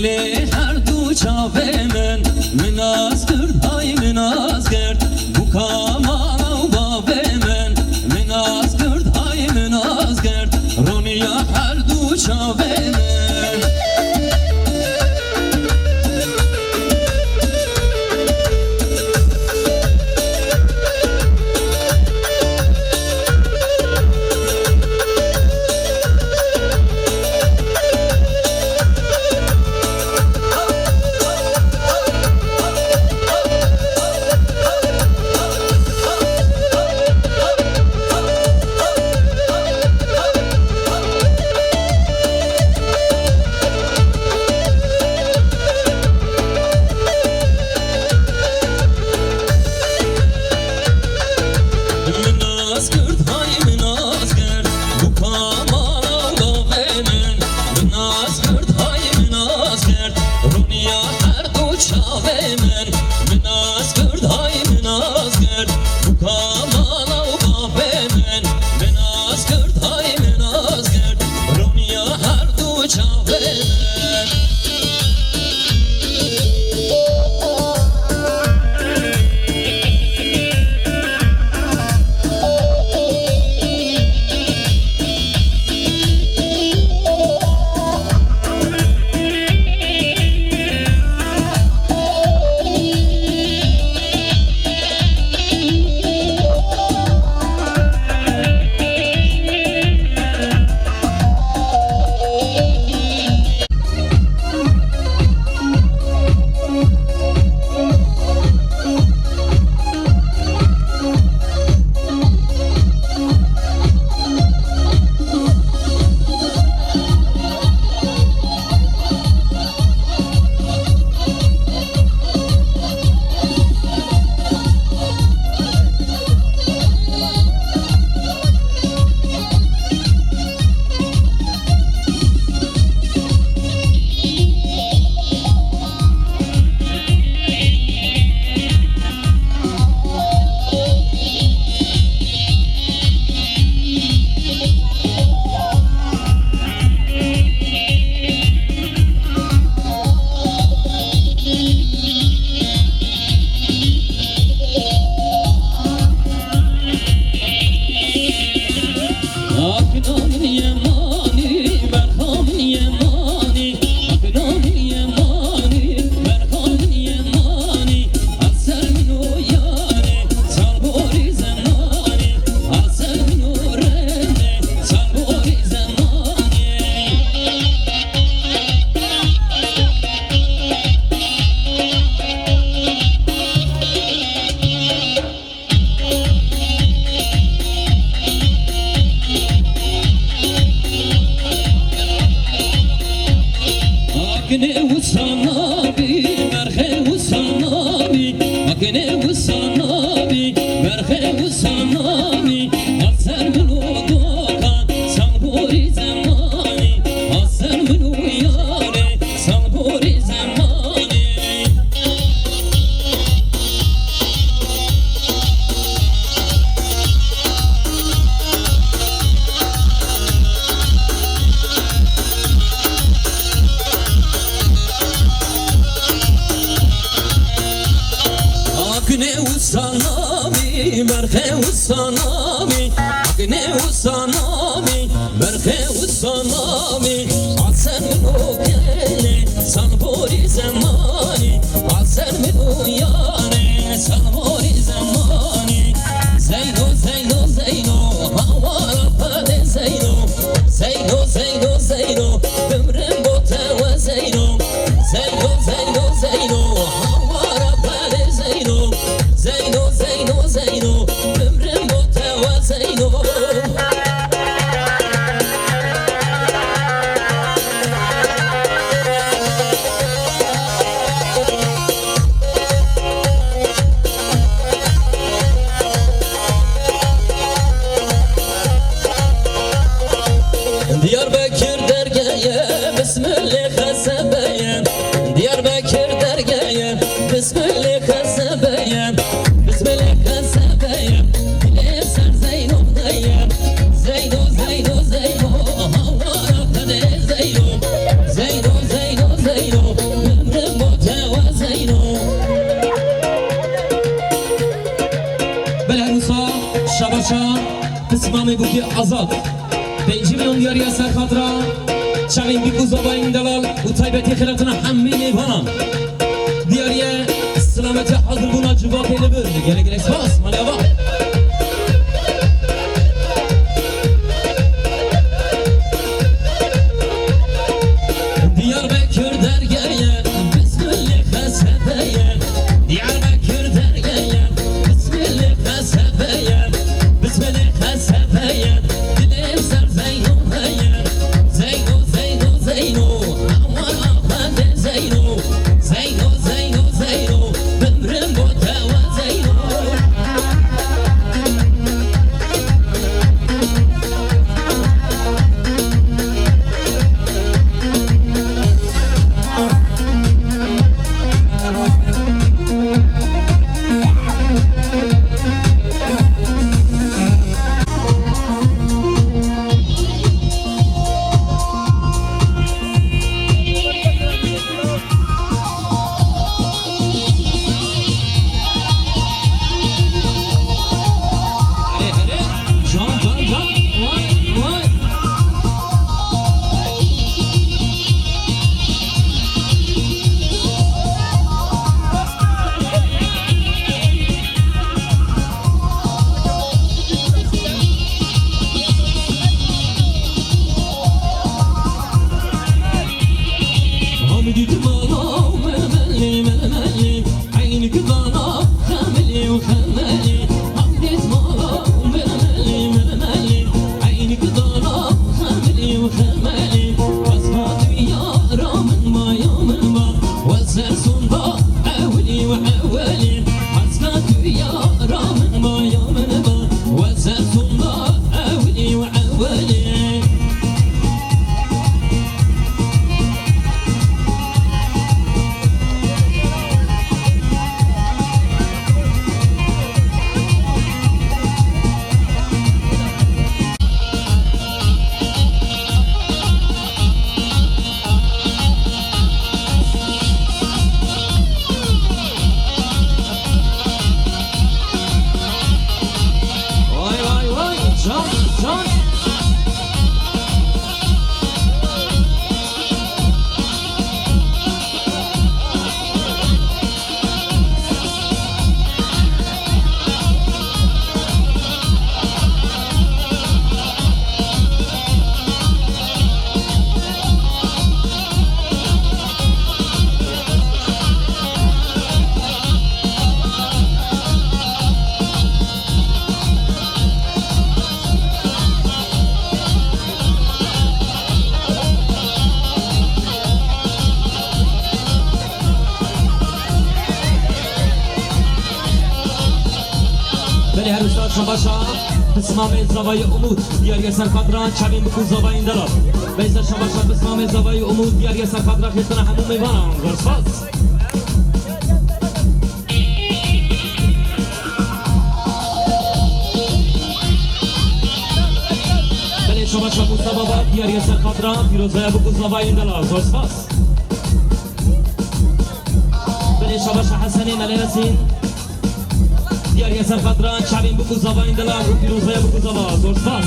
لی هر دو چاوه من از کرد های من از کرد بو کامانا و بابه من از کرد های من از کرد رونیا هر دو چاوه azad 5 milyon diğer serkadra Çavin bir kuzabayın dalal Utaybeti khilatına hammi neyvanam Diğer selamete hazır buna cevap ele bir Gele gele spas malaya bak Diyarbakır dergeye Bismillah hasebeye Diyarbakır dergeye Bismillah hasebeye Bismillah hasebeye Dilim ser Zeyno heye Zeyno Zeyno Zeyno Aman ahade Zeyno Zeyno Zeyno Zeyno Bimrim bu teva Zeyno Can can can Vay vay Hamidi Tumana Melemeli Melemeli Ayni Kudana Khameli Khameli Hamidi Tumana Melemeli Melemeli Ayni Kudana Khameli Khameli Asfatu ya Ramin ma Yamin ma Wasersun ba Awli wa awali Asfatu ya Ramin ma Yamin ma Wasersun ba Awli wa awali Vay vay vay can can Beni her usta şabaşa Bismame zavayı umut Diyar yeser kadran Çavin bu zavayın dalal Beyzer şabaşa Bismame zavayı umut Diyar yeser kadran Hissana hamu meyvana Gırsfaz Beni şabaşa Mustafa baba Diyar yeser kadran Firozaya bu zavayın dalal Gırsfaz Beni şabaşa Hasanin Alayasin Diyar yeser kadran Çavin bu zavayın dalal Firozaya bu zavayın Gırsfaz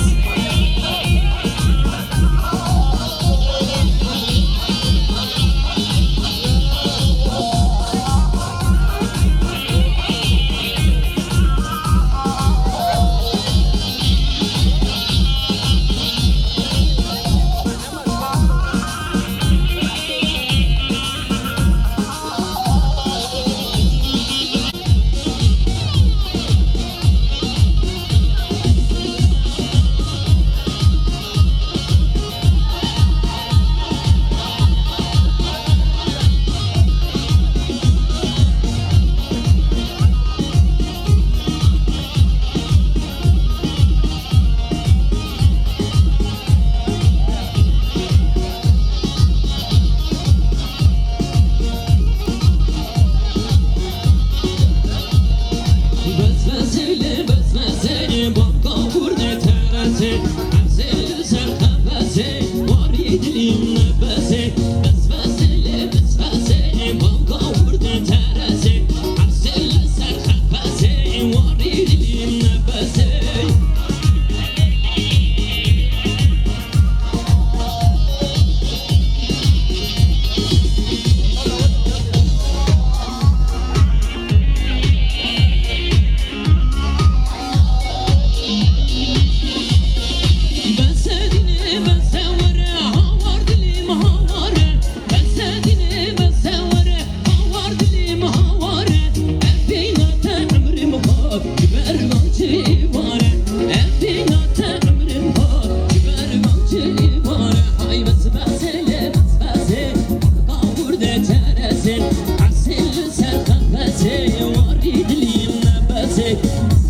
teresin Asil ser kafesi var idliyim nefesi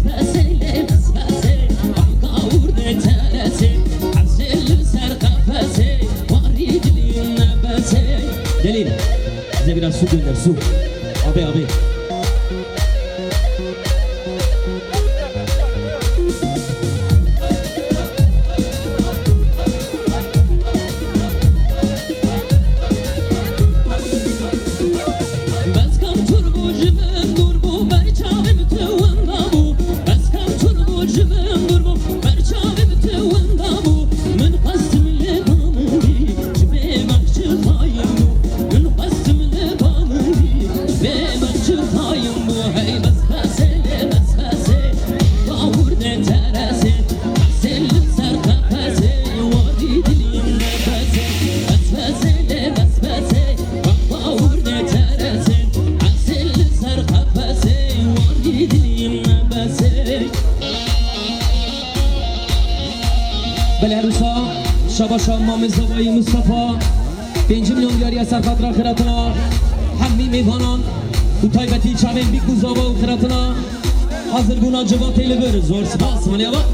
Besbeseyle besbese Kavur ne teresin Asil ser kafesi var idliyim nefesi Delil bize biraz su gönder su Abi Belarus'a Şabaşa Mami Zavayı Mustafa 5 milyon yarıya serfat rakıratına Hammi meyvanan Bu taybeti çavin bir kuzava ukıratına Hazır buna cevap eyle verir Zor spas mı bak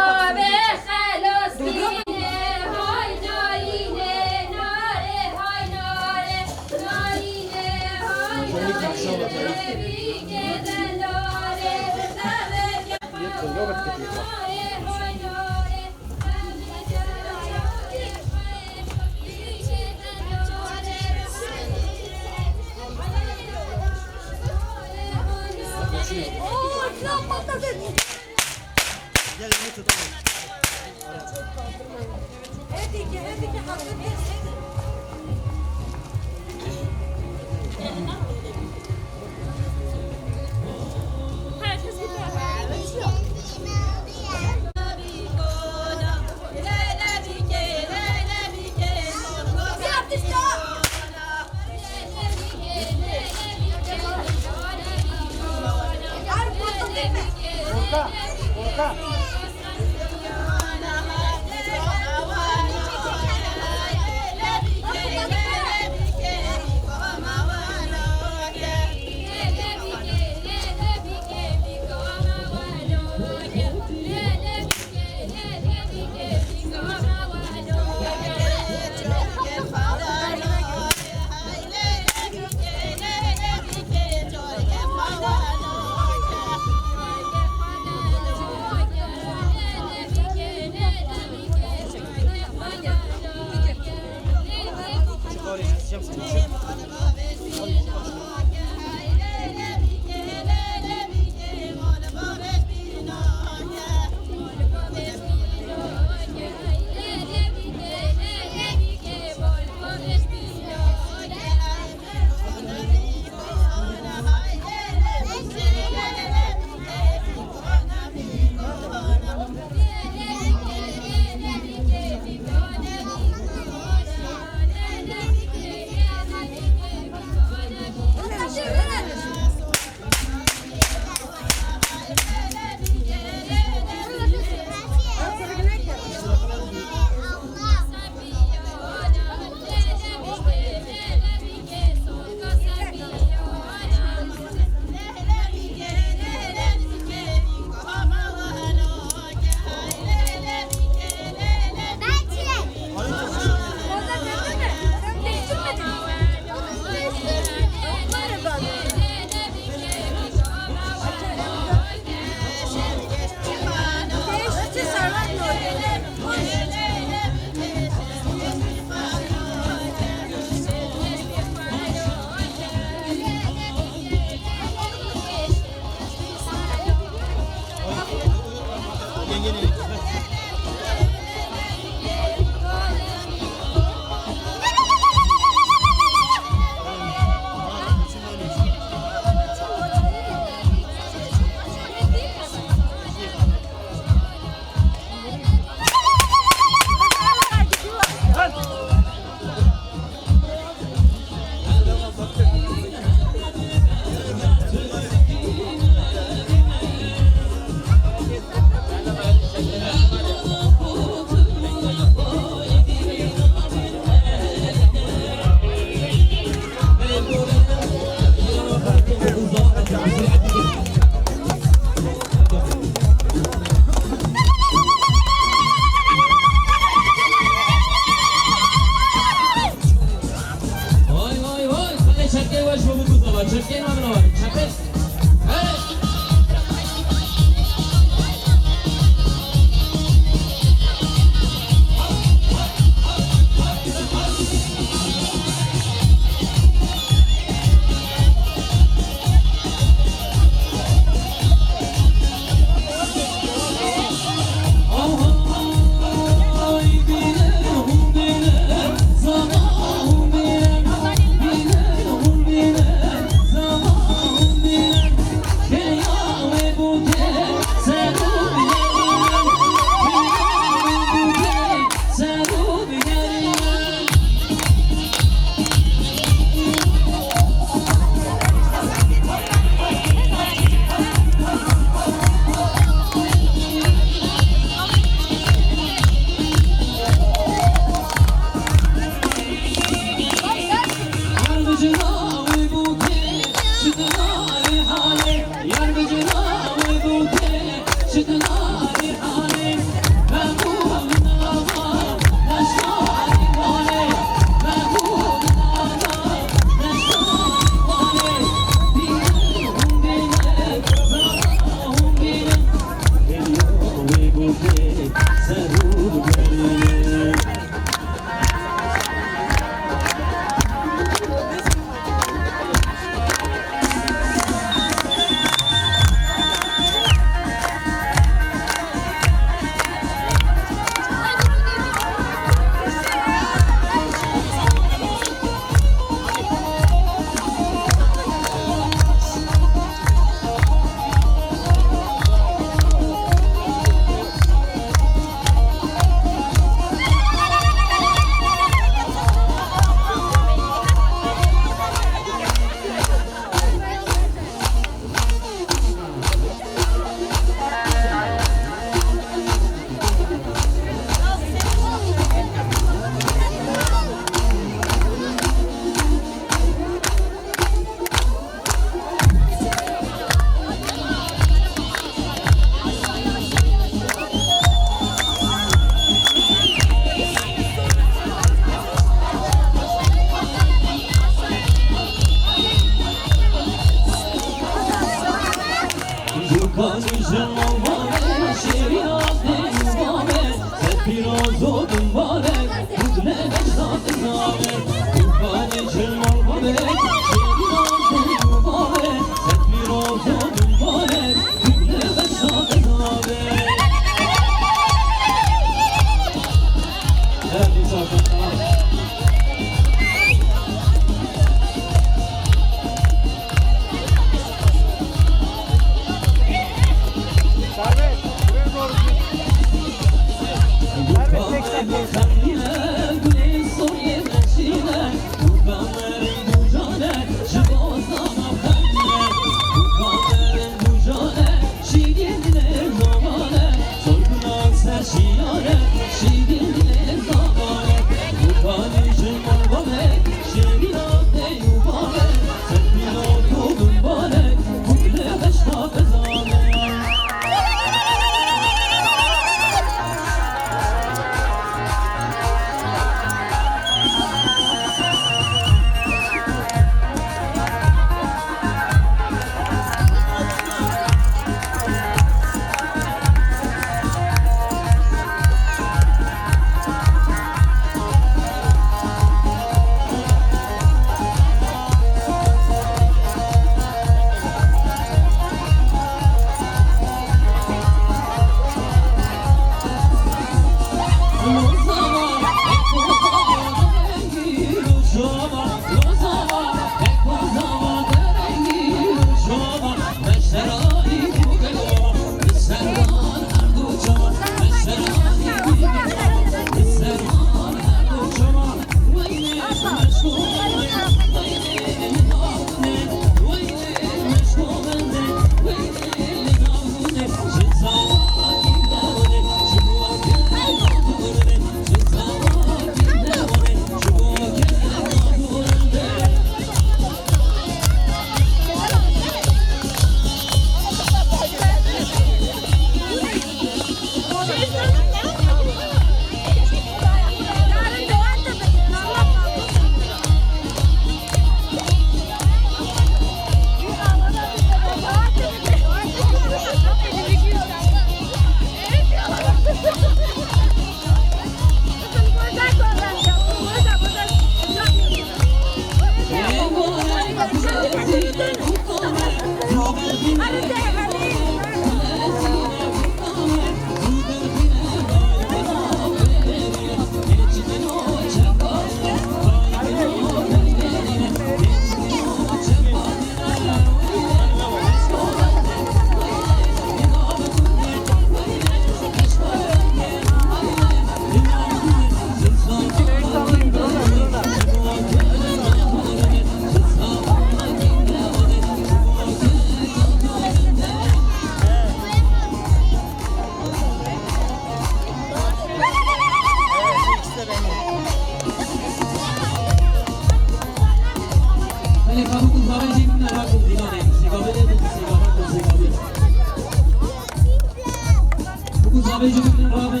Abi cümle abi.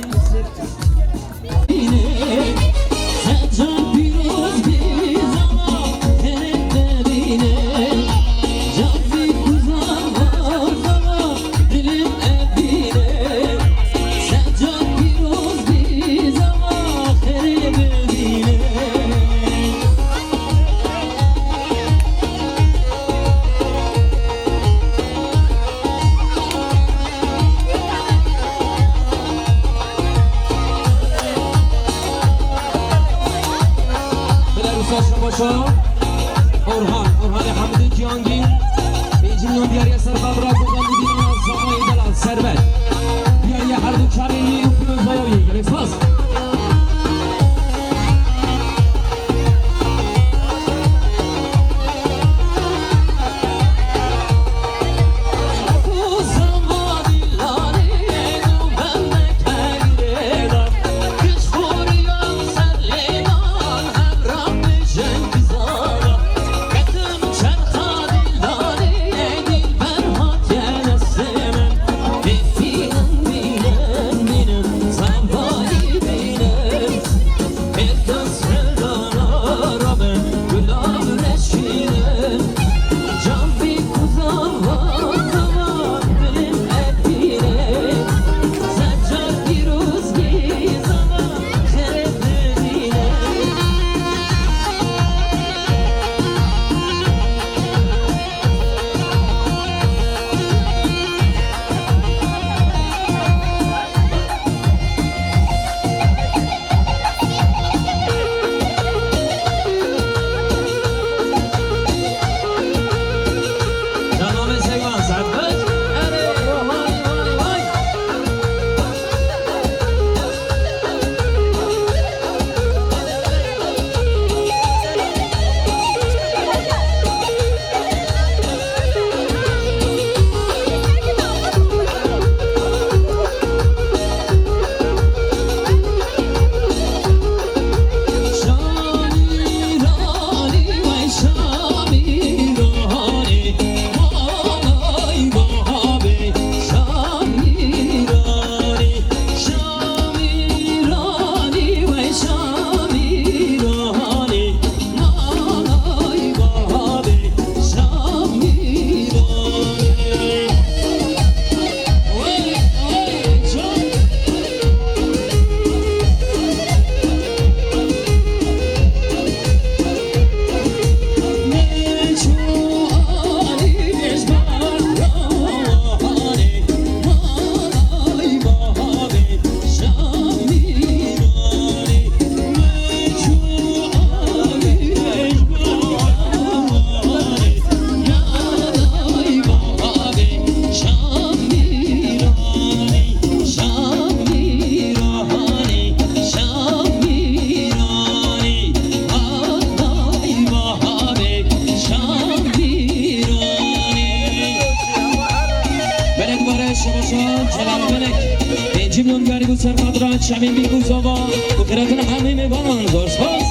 Seccan biraz biz ama heriflerine Canlı kuzan var ama dilim evine Seccan biraz biz ama heriflerine Orhan Hamdi Cihangir Bejimyon diğer sarfadra buradan bir zamayı dalal servet diğer her du çareyi yapıyor zayavi gerek faz Bejimyon gari bu sarfadra şamin bir kuzova Bu kıratın hamimi banan zor saz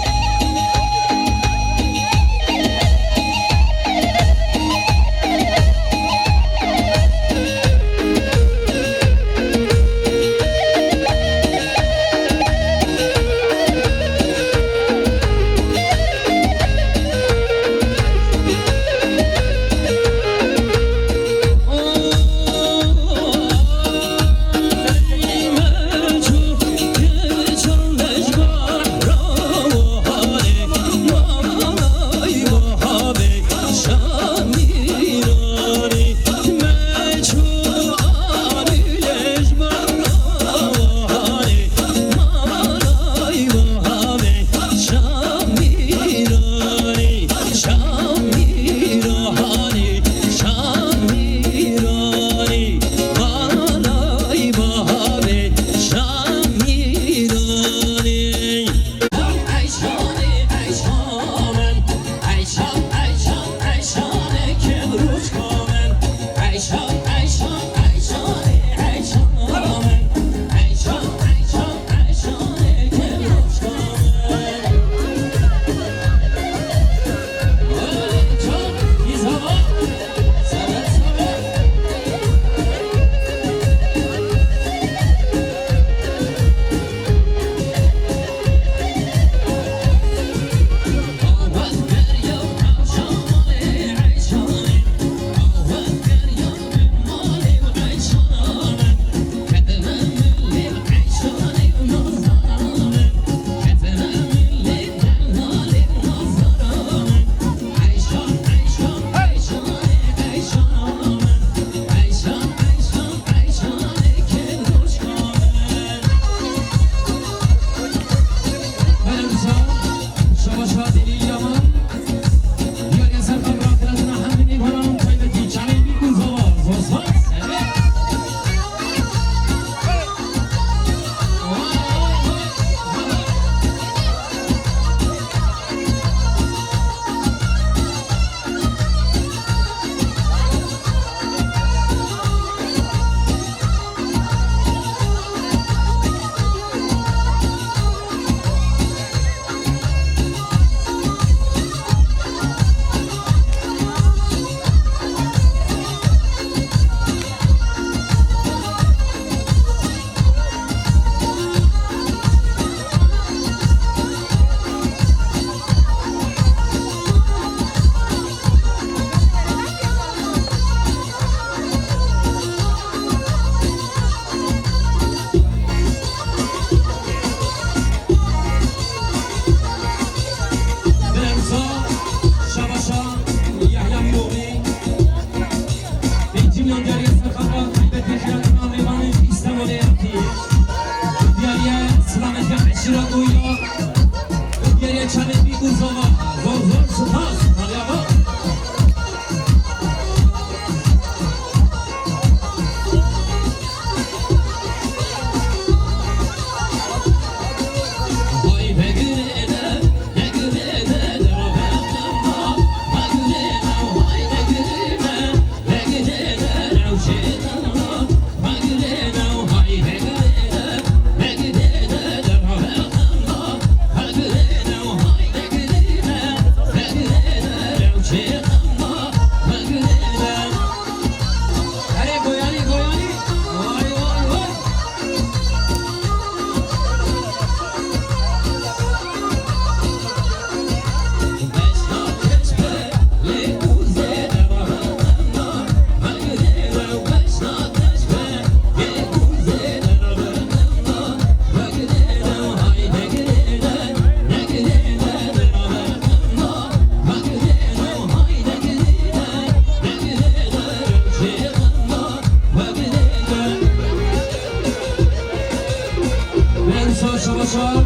şavaşa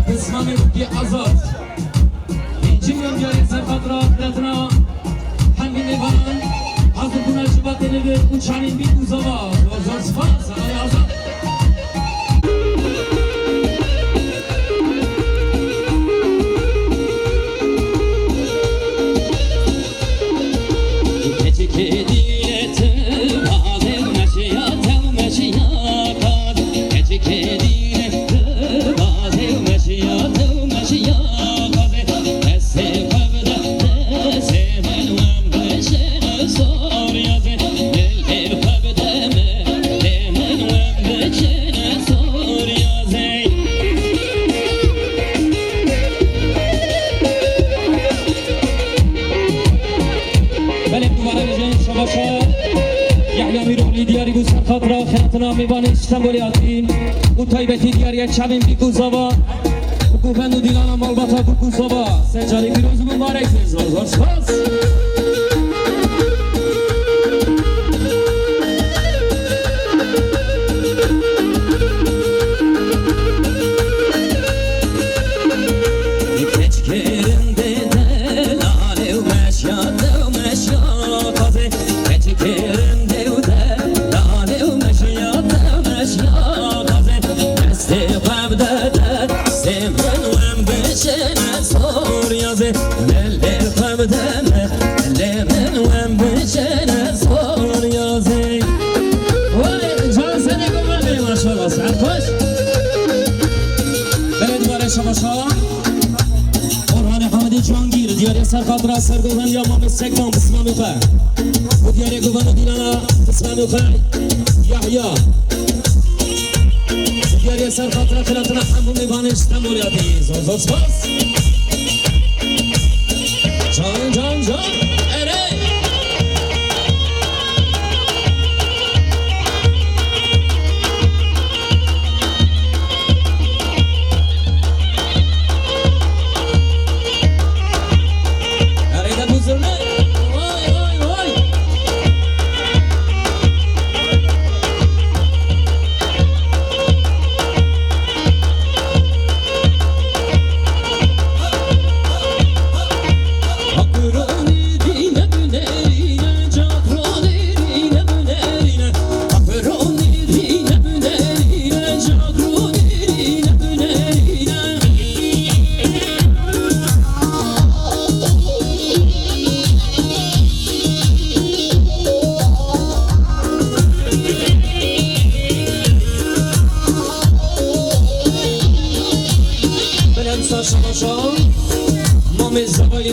Kısmamı ki azat İncimyon diğer serkatra Kıratına Hangini banan Hazır buna çıbat elini Uçanın bir uzava Zor sıfat Sana azat خاطر خیرتنا میبانه شمولیاتین و تایبتی دیاری چمین بیگو زوا بگو بندو دیلانا مالباتا بگو زوا سنجاری بیروز مبارک زور زور سپاس سرخاطر سرگوهن یا مام سکان بسم میخوای و دیاره گوهن دیلانا بسم میخوای یحیا دیاره سرخاطر خلاتنا همون میبانش تموریاتی زور زور سپاس جان جان جان اره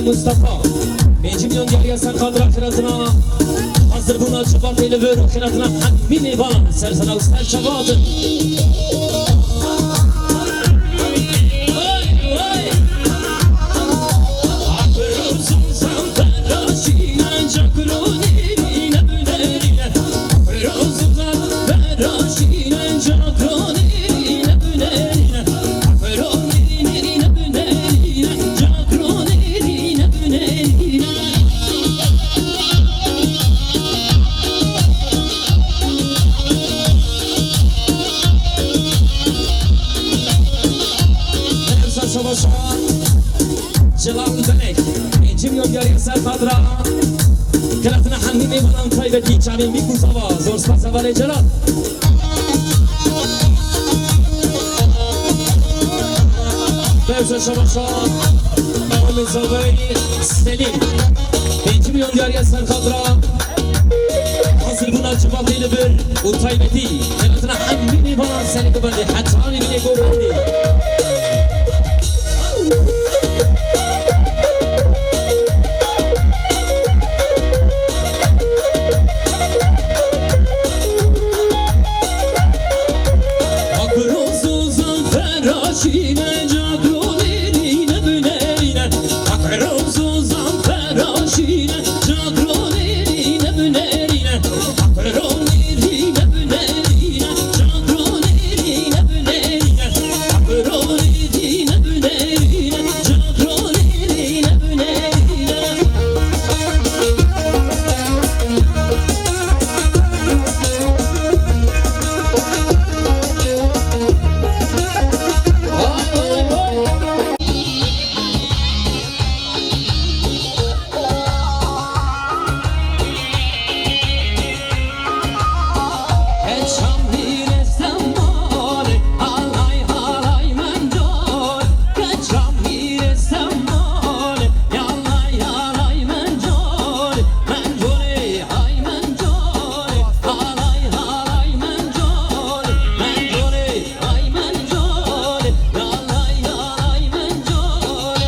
Mustafa Mecimiyon geliyor serkadra kıratına Hazır buna çıbat eli ver kıratına Hakmi meyvan sersana uster çabadı Celal Belek İncimyon geliyor serkadra Kıratına hammi meyvanan taybeti Çamin bir kuzava Zor spasa vale Celal Devşe şabaşa Mehmet Zavay Selim İncimyon geliyor serkadra Hazır buna çıbat eli bir O taybeti Kıratına hammi meyvanan seni kubandi Hattani bile gorandi Eçam miresem mole halay halay men jol Eçam miresem mole yalay halay men jol hay men jol halay halay men jol hay men jol yalay halay men jol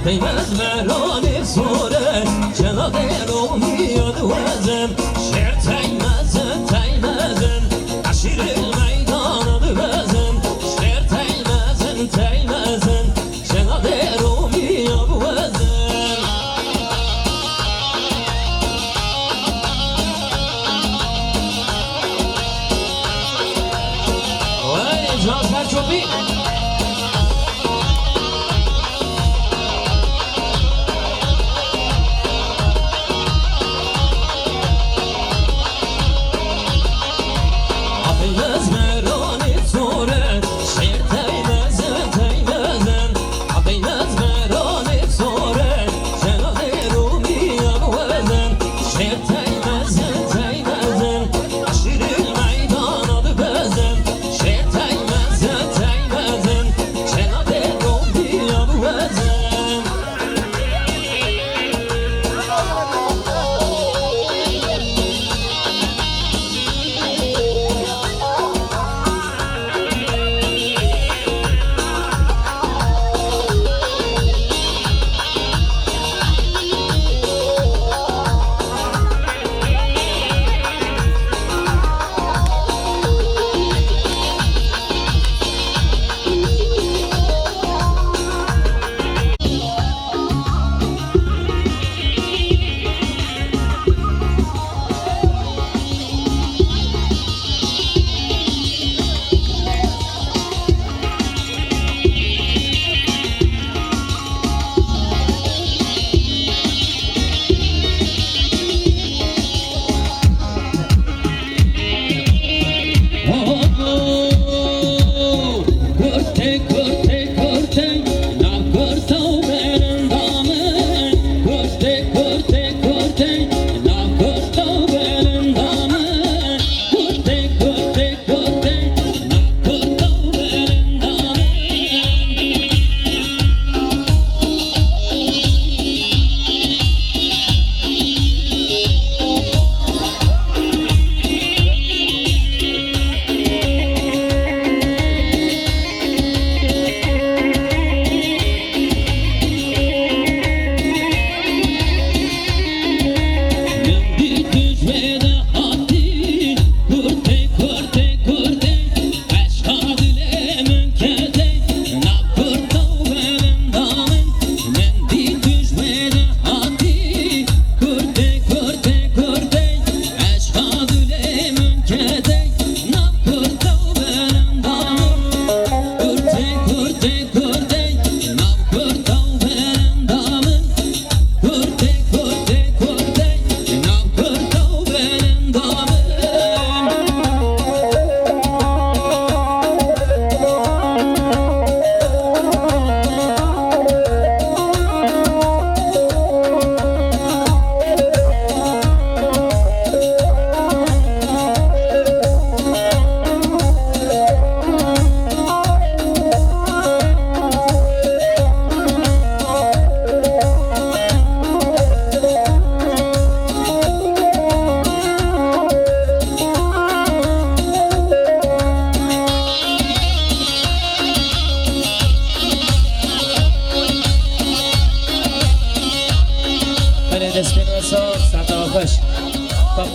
Değmez merane sore Cenab-ı olmuyor duazem Şer teymezin teymezin Aşırı meydana düvezin Şer teymezin teymezin Cenab-ı olmuyor duazem Vay Cafer Çobi تا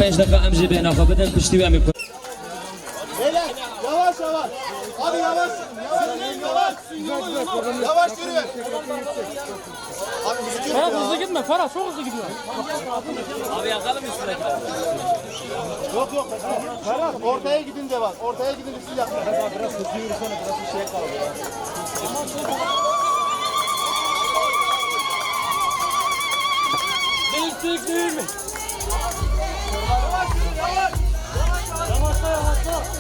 5 dakika emzi beyna kabeden pişti ve emir. Beyler yavaş yavaş. Abi yavaş. Yavaş yürü. Abi bizi Ferhat hızlı gitme. Ferhat çok hızlı gidiyor. Abi yakalım üstündekiler. Yok yok. Ferhat ortaya gidince bak. Ortaya gidince siz yapın. Biraz hızlı yürüsene. Biraz bir şey kaldı ya. Değiştik değil mi? Yavaş yürü yavaş. Yavaşla yavaşla.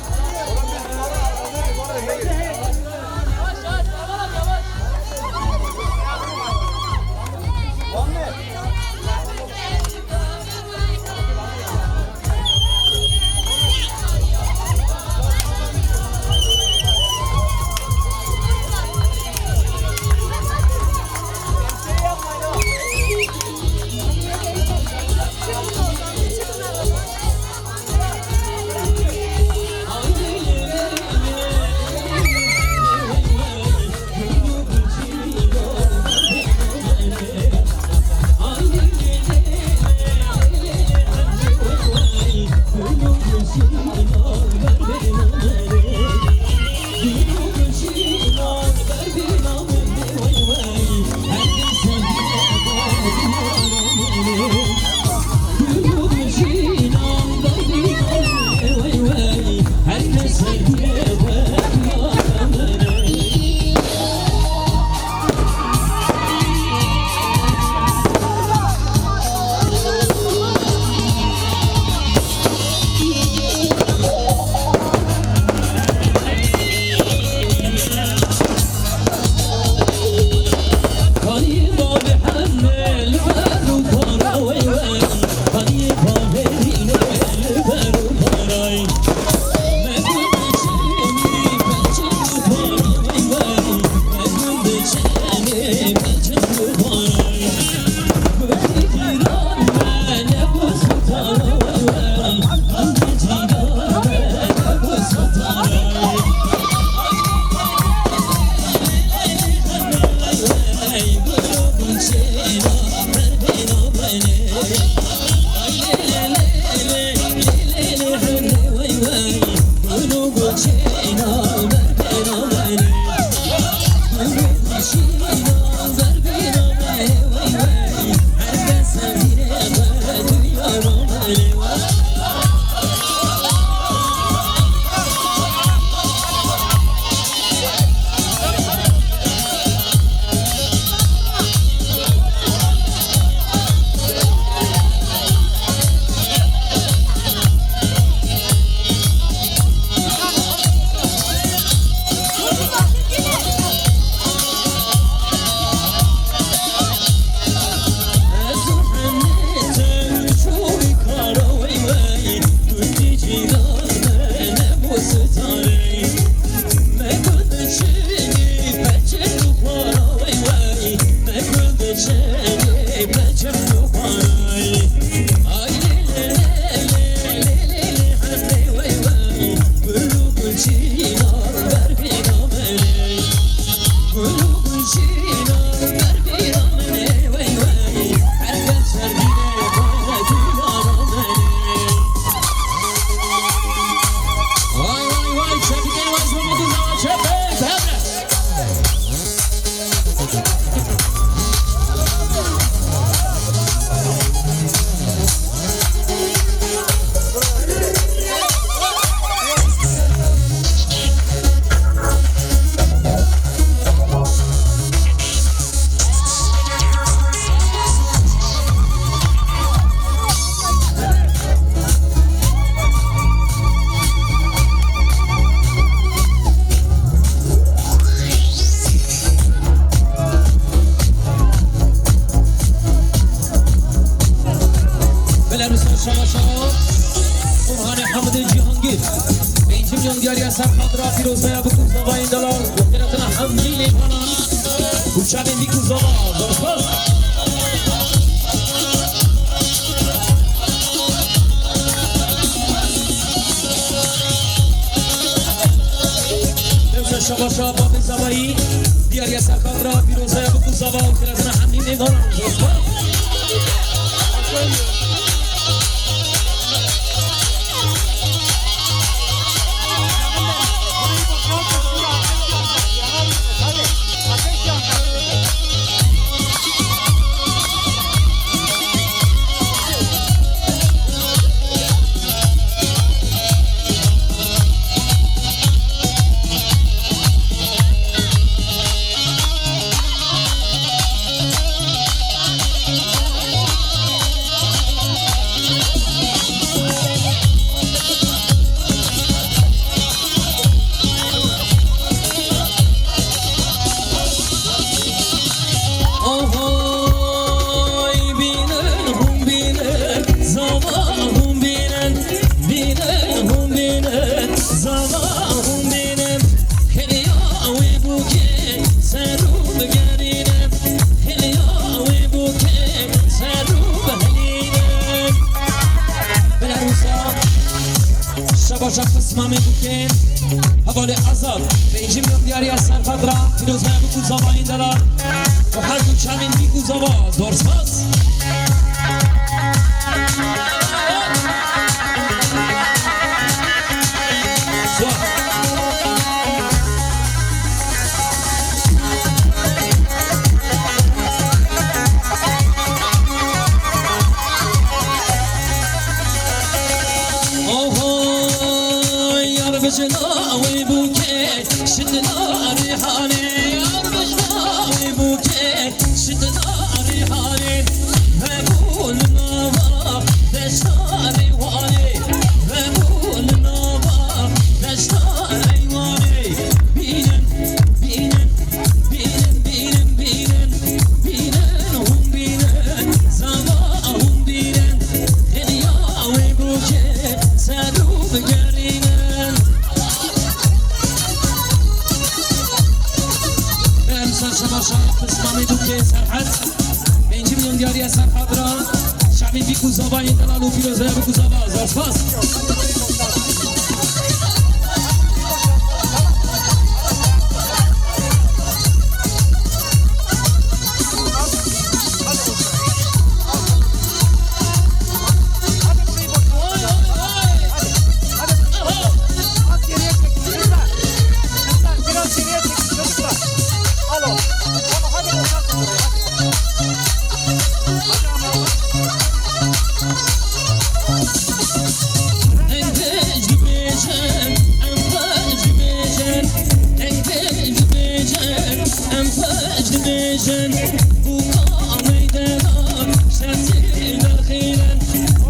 بجن بوقامي دلال شاسي درخيلن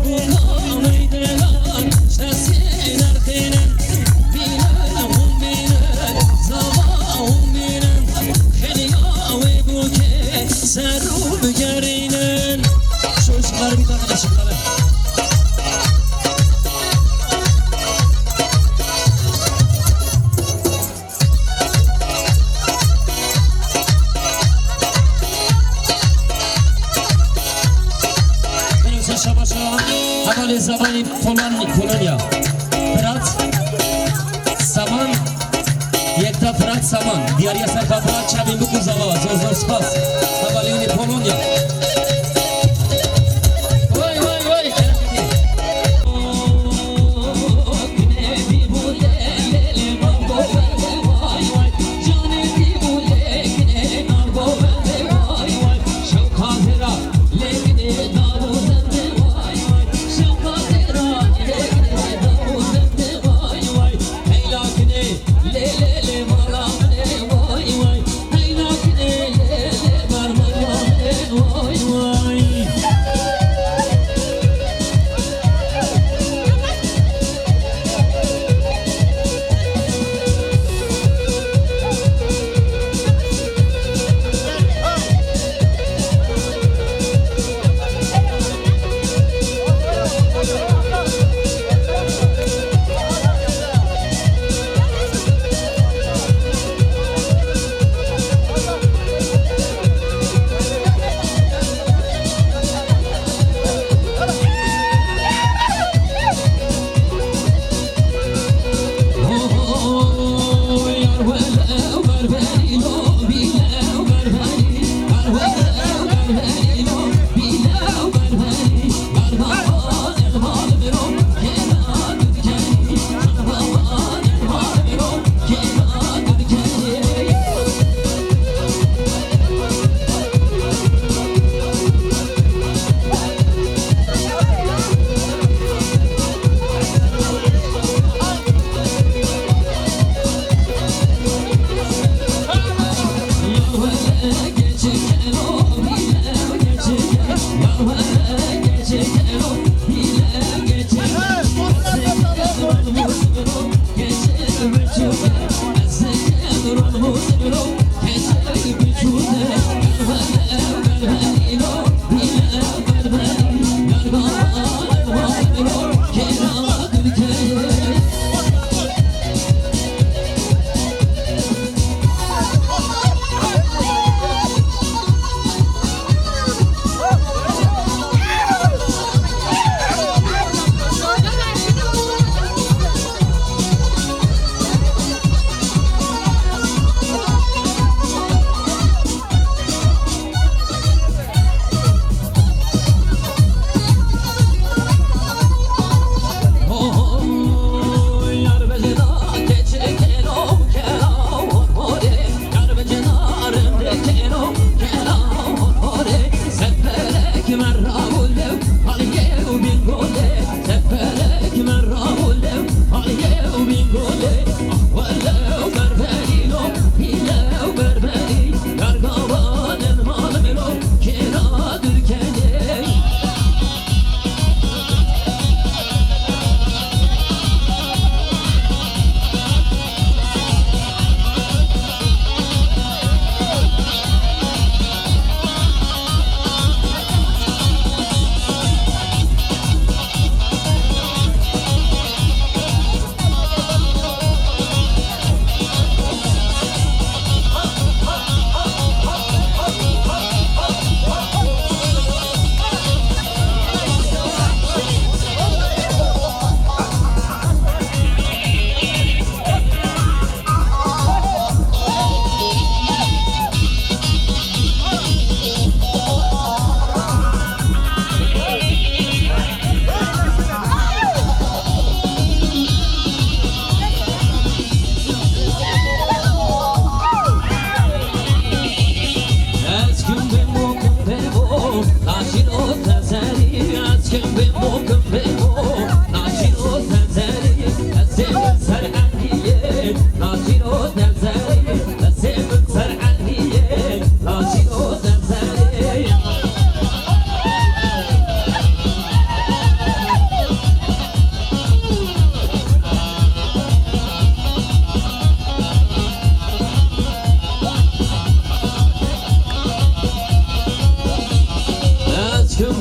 بوقامي دلال شاسي درخيلن بينهم بينن زواهم بينن خلياوي بوكي سرو بجرينن شو ışıkları bir tane ışıkları Havale zamani Polonya Fırat Saman Yekta Fırat Saman Diyar Sarpa Fırat Çabin Buku Zava Zor Spas Havale Polonya Vay vay vay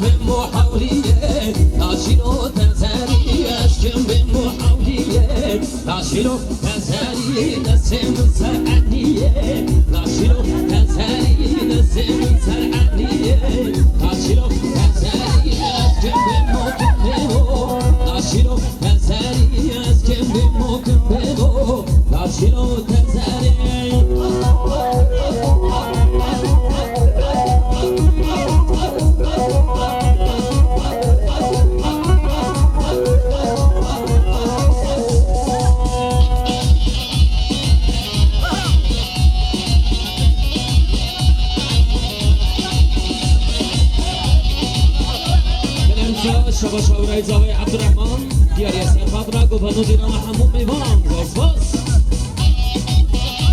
به محاولیه تاشیرو تزری اشکم به محاولیه تاشیرو تزری نسیم سرعنیه تاشیرو تزری نسیم سرعنیه تاشیرو تزری اشکم به محاولیه تاشیرو تزری اشکم به محاولیه تاشیرو تزری شبا شاورای زاوی عبدالرحمن دیاری سرفت را گفت دیران همون میوان باز باز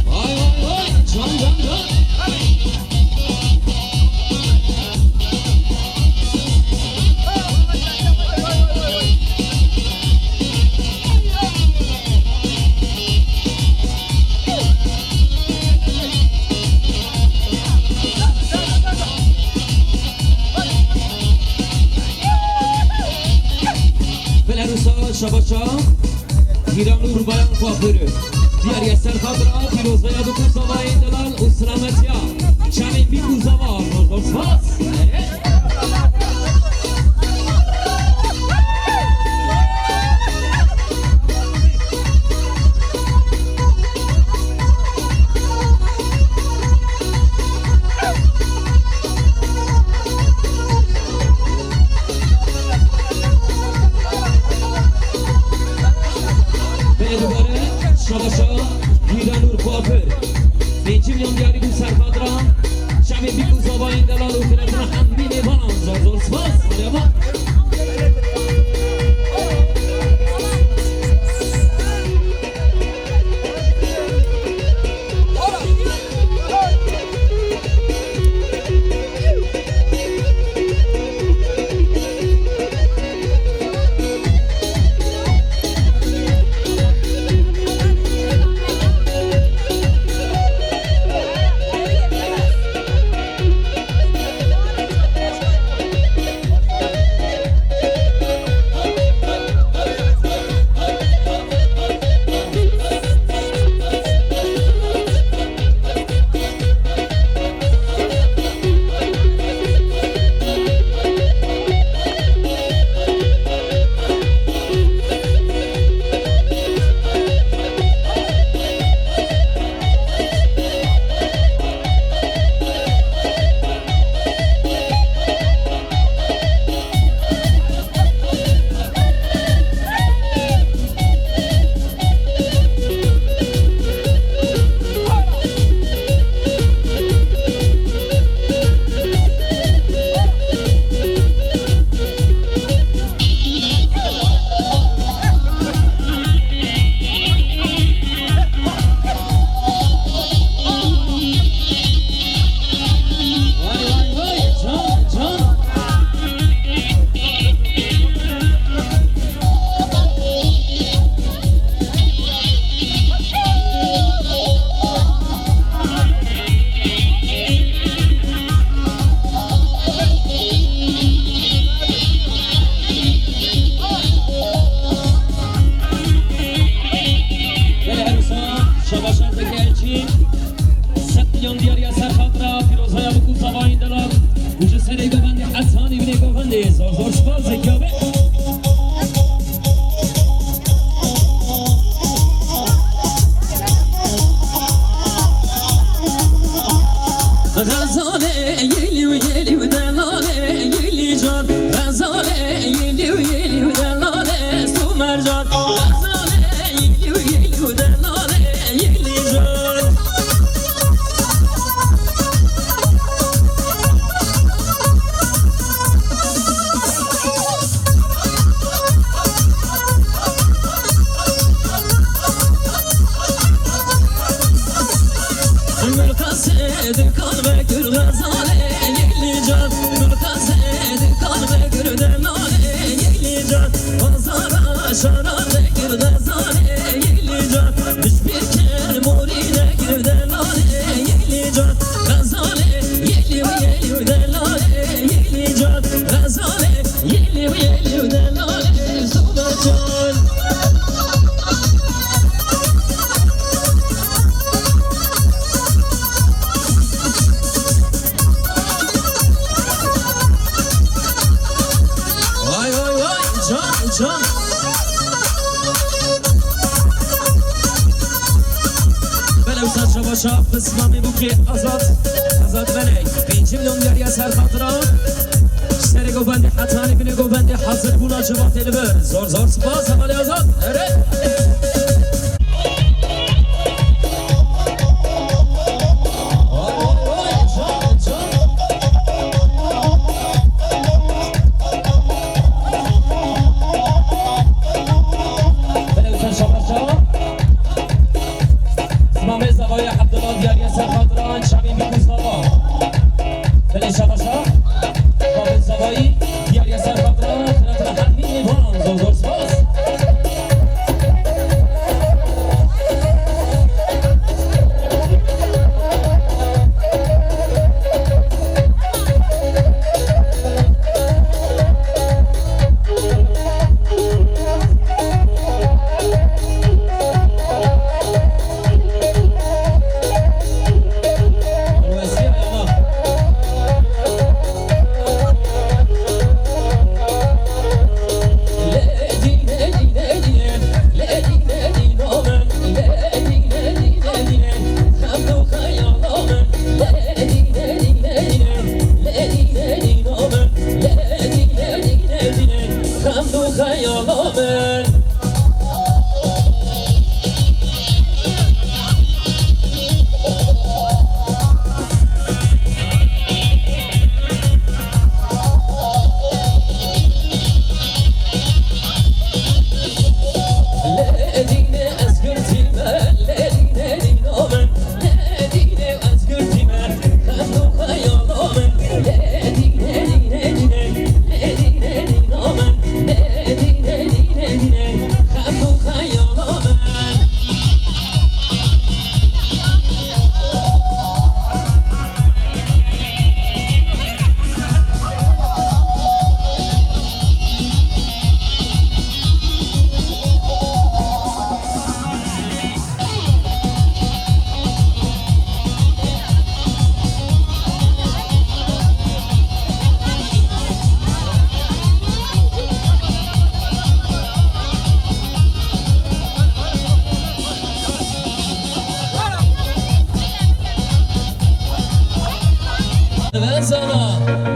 وای وای وای جان جان جان شباشا ایران رو بیان کافره دیاری سرخط را پیروز و یاد کوزاوا این دلال و سلامتیا چمین بی کوزاوا روز باز شاباشا اسلامی بو که آزاد بنی 5 میلیون دیاری سر خاطرا سری گوبندی حتانی بینی گوبندی حاضر بونا جواب دلبر زور زور سپاس حوالی آزاد اره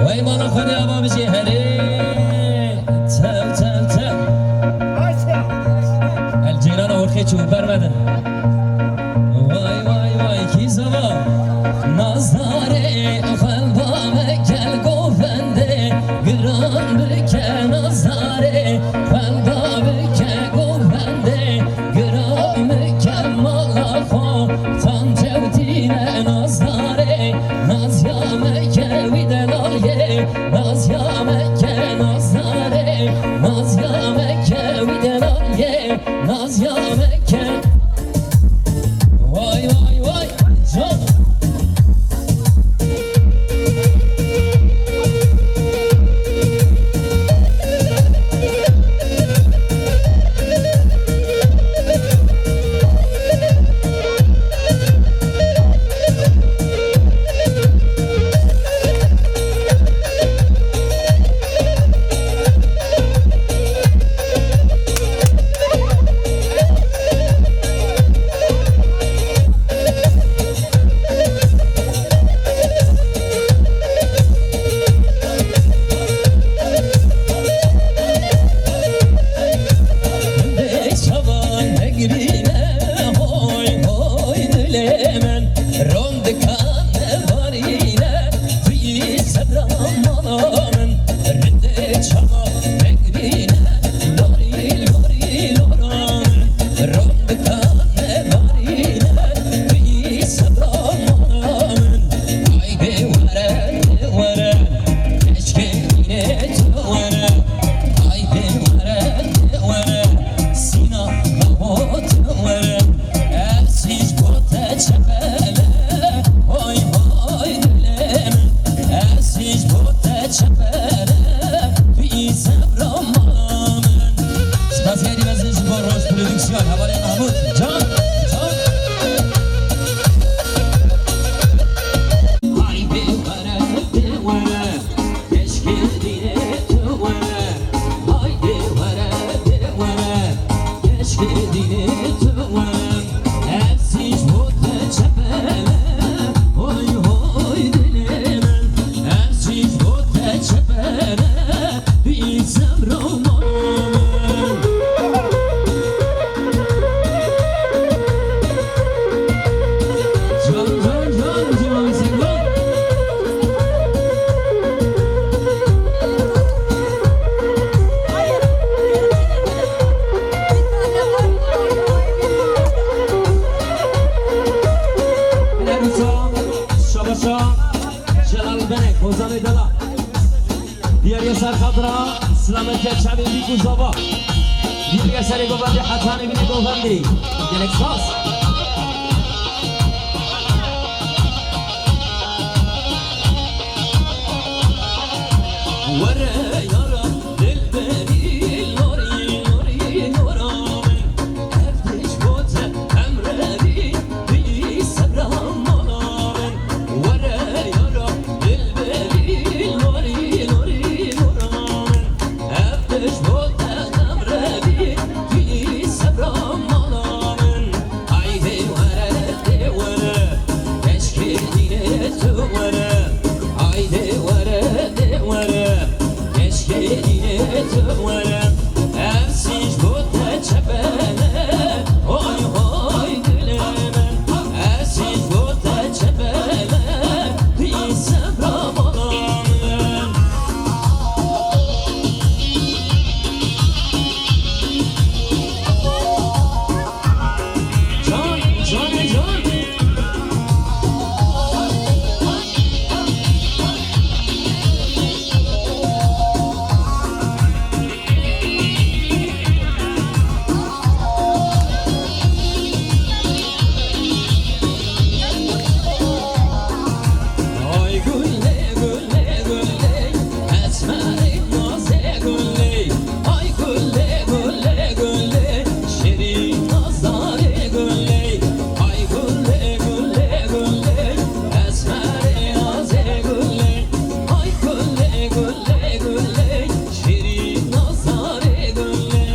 وای مانا خودی آبا بشی هلی تل الجیران ارخی چون برمدن وای کی زبا نازداره قلبا بکل گوفنده گران بکل نازداره قلبا بکل گوفنده گران بکل مالا خو تان جودینه نازداره ناز یا مکه وی دلایه ناز یا مکه نازداره ناز یا مکه وی دلایه ناز یا مکه وای جان دلا دیاری سرخطرا سلامتی چابی بیکو زبا دیاری سری گوبندی حتانی بینی گوبندی گلکساس وره یارا دل بری لوری لوری لورامن افتش بوته امردی بی سبرام مالامن وره یارا دل بری لوری لوری لورامن افتش بوته امردی بی سبرام مالامن haydi وره de وره keşke dine tu وره haydi وره de وره keşke dine tu وره ersiz bu teçebele oy oy dilemen ersiz bu teçebele bir sebram olamın can can can Ay gülle gülle gülle esmerik naze gülle Ay gülle gülle gülle şirin nazare gülle Ay gülle gülle gülle esmerik naze gülle Ay gülle gülle gülle şirin nazare gülle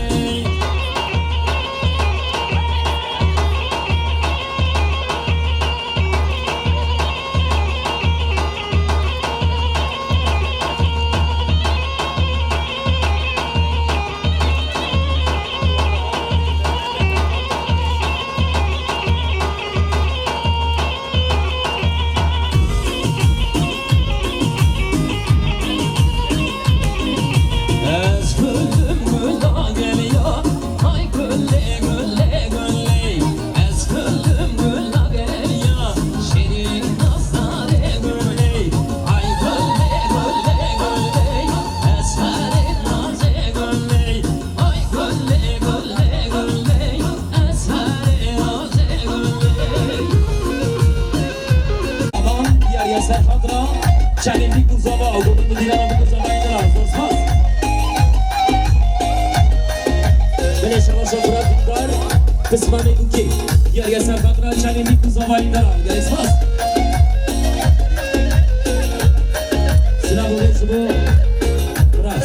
Ez güldüm gülla geliyor Ay gülle gülle gülle Ez güldüm gülla geliyor Şirin nazare gülle Ay gülle gülle gülle Esmerin naze gülle Ay gülle gülle gülle Esmerin naze gülle Adam diğer serfadra çelindi kuzaba gururlu dilan bu kuzaba indiler dostlar beni şalaşa bıraktılar kısmane uki diğer serfadra çelindi kuzaba indiler gelesmez sıra bu reis bu bırak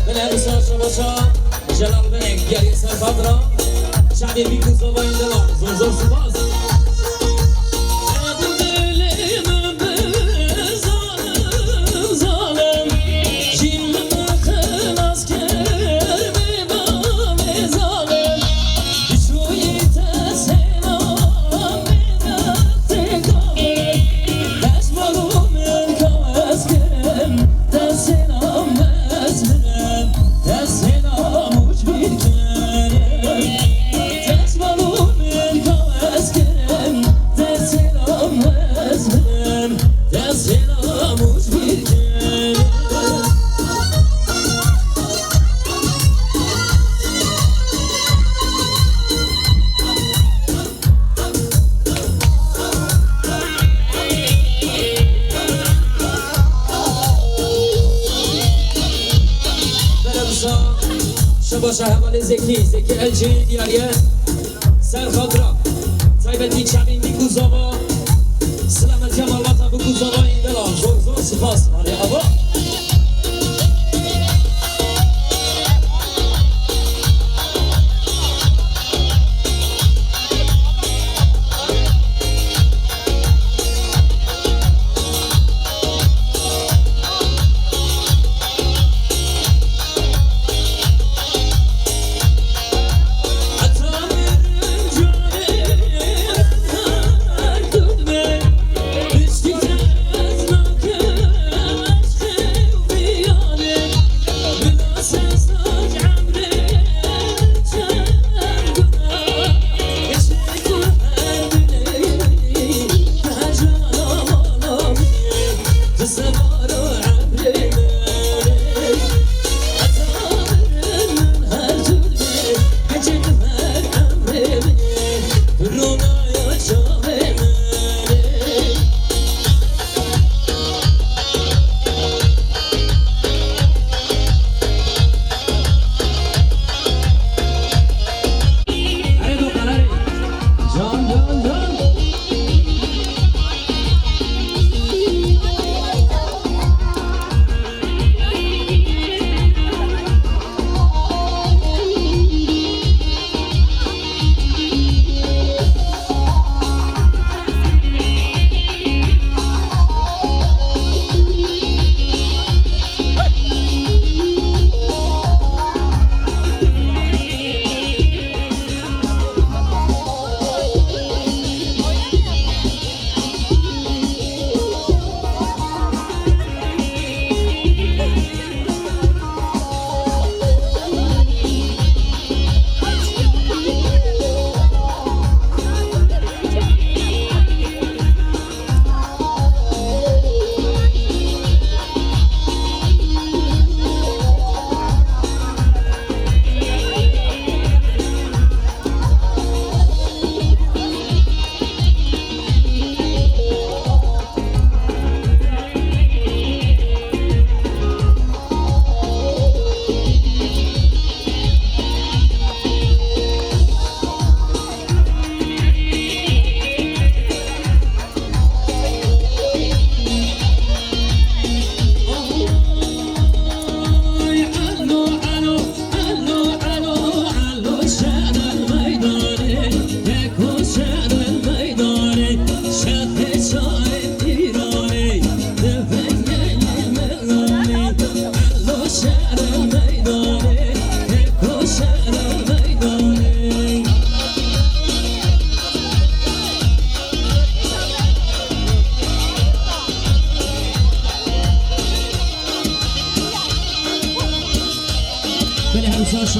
beni ısrar şalaşa Celal Bey diğer serfadra çelindi kuzaba indiler zor zor sıvaz Şabaşa hemali zeki elçi diyariye serfadra taybeti çamin bir kuzava selamet kemalata bu kuzava indela zor zor spas merhaba Atamırım canım, düştü tezna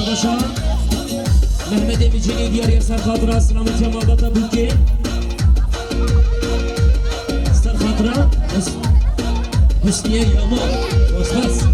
شباشا محمد امیجینی دیاری سرخاطره سلامت یمادتا بودی سرخاطره حسنیه یاما بس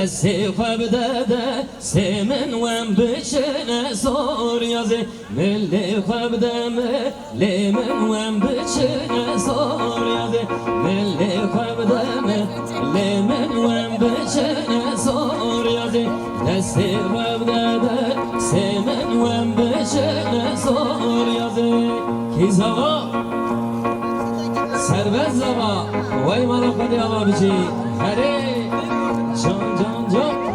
دستی خواب داده سمن وم بچنه سور یازه ملی خواب دمه لیمن وم بچنه سور یازه ملی خواب دمه لیمن وم بچنه سور یازه دستی خواب داده سمن وم بچنه سور یازه کی زوا سربز زوا وای مالا خودی آقا بچی هره جان جان جان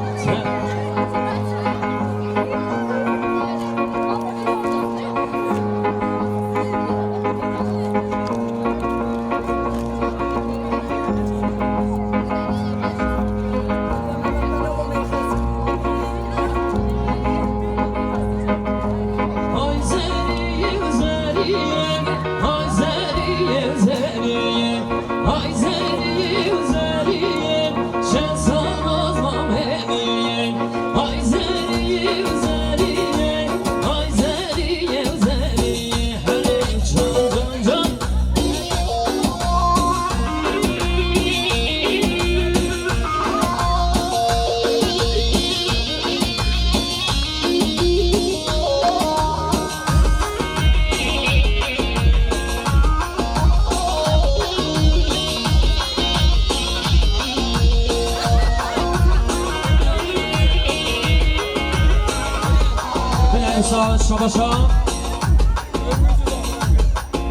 شباشا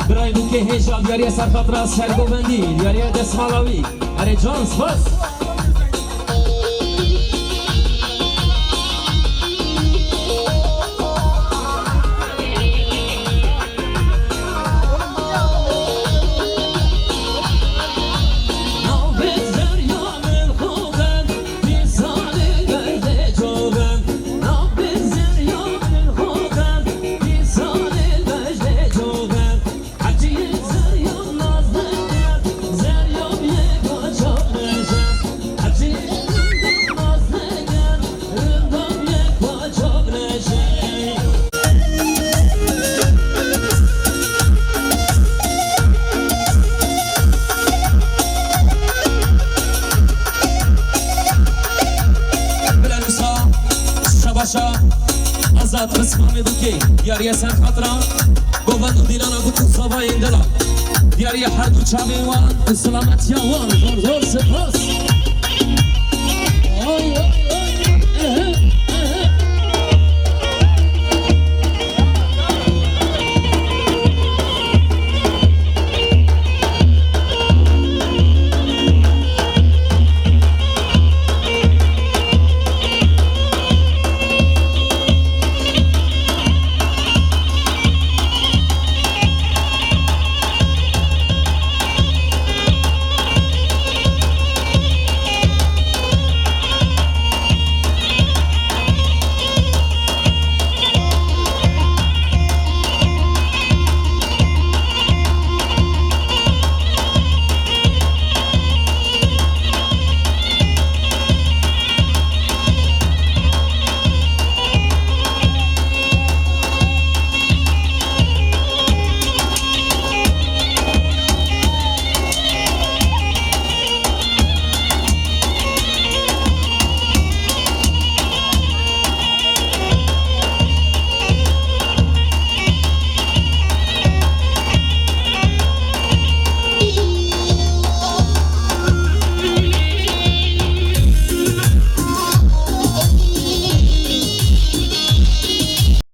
برای بوکه هجاب یاری سرخاطره سرگوبندی یاری دسمالاوی اره جان سپاس دلات قسمانی دوکی دیاری سر خاطرا گوبند و دیلانا گو صبای دلات دیاری هر دو چاوی وان سلامتی وان زور زور سپاس